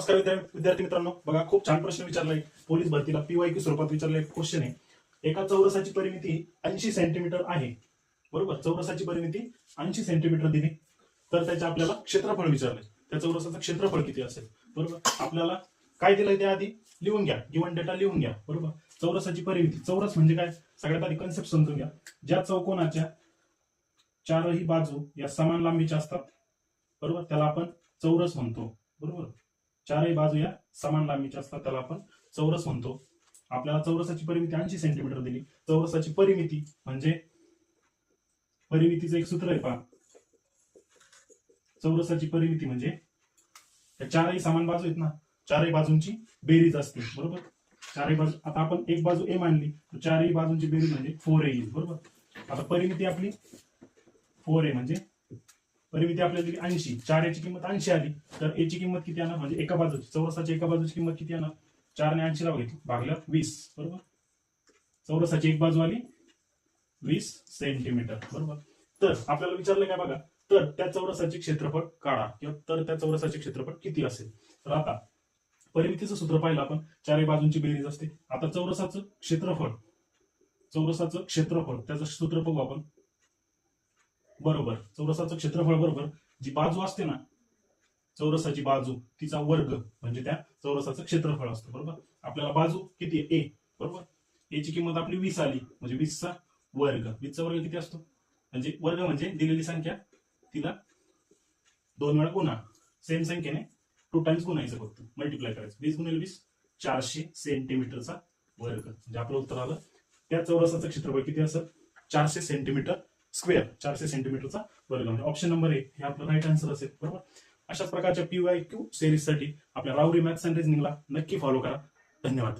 नमस्कार विद्यार्थी मित्रांनो, बघा खूप छान प्रश्न विचारलाय. पोलीस भरतीला PYQ स्वरूपात विचारलाय क्वेश्चन आहे. एका चौरसाची परिमिती 80 सेंटीमीटर आहे, बरोबर. चौरसाची परिमिती 80 सेंटीमीटर दिली, तर त्याचे आपल्याला क्षेत्रफळ विचारलंय. त्या चौरसाचं क्षेत्रफळ किती असेल, बरोबर. आपल्याला काय दिलंय ते आधी लिहून घ्या, गिवन डेटा लिहून घ्या, बरोबर. चौरसाची परिमिती, चौरस म्हणजे काय सगळ्यात आधी कन्सेप्ट समजून घ्या. ज्या चौकोनाच्या चारही बाजू या समान लांबीच्या असतात, बरोबर, त्याला आपण चौरस म्हणतो, बरोबर. चारही बाजू या समान लांबीच्या असतात, त्याला आपण चौरस म्हणतो. आपल्याला चौरसाची परिमिती 80 सेंटीमीटर दिली. चौरसाची परिमिती म्हणजे परिमितीचं एक सूत्र आहे पहा. चौरसाची परिमिती म्हणजे या चारही समान बाजू आहेत ना, चारही बाजूंची बेरीज असते, बरोबर. चारही बाजू, आता आपण एक बाजू ए मानली तर चारही बाजूंची बेरीज म्हणजे 4a येईल, बरोबर. आता परिमिती आपली 4a म्हणजे परिमिती आपल्याला दिली 80. 4a ची किंमत 80 आली, तर a ची किंमत किती येणार, म्हणजे एका बाजूची चौरसाच्या एका बाजूची किंमत किती येणार, 4 ने 80 ला घेतली भागल्यात 20, बरोबर. चौरसाची एक बाजू आली 20 सेंटीमीटर, बरोबर. तर आपल्याला विचारलं काय बघा, तर त्या चौरसाचे क्षेत्रफळ काढा, किंवा तर त्या चौरसाचे क्षेत्रफळ किती असेल. तर आता परिमितीचं सूत्र पाहिलं आपण, चारही बाजूंची बेरीज असते. आता चौरसाचं क्षेत्रफळ त्याचं सूत्र बघू आपण, बरोबर. चौरसाचं क्षेत्रफळ बरोबर जी बाजू असते ना, चौरसाची बाजू तिचा वर्ग म्हणजे त्या चौरसाचं क्षेत्रफळ असतं, बरोबर. आपल्याला बाजू किती आहे ए, बरोबर. ए ची किंमत आपली 20 आली, म्हणजे 20 चा वर्ग. 20 चा वर्ग किती असतो, म्हणजे वर्ग म्हणजे दिलेली संख्या तिला 2 वेळा गुणा, सेम संख्येने 2 टाइम्स गुणायचं, फक्त मल्टिप्लाय करायचं. 20 गुणिले 20 400 सेंटीमीटरचा वर्ग, म्हणजे आपलं उत्तर आलं. त्या चौरसाचं क्षेत्रफळ किती असेल, 400 सेंटीमीटर स्क्वेअर, 400 सेंटीमीटरचा वर्ग, म्हणजे ऑप्शन नंबर ए हे आपलं राईट आन्सर असेल, बरोबर. अशाच प्रकारच्या PYQ सिरीजसाठी आपल्या राऊरी मॅथ्स अँड रिझनिंगला नक्की फॉलो करा. धन्यवाद.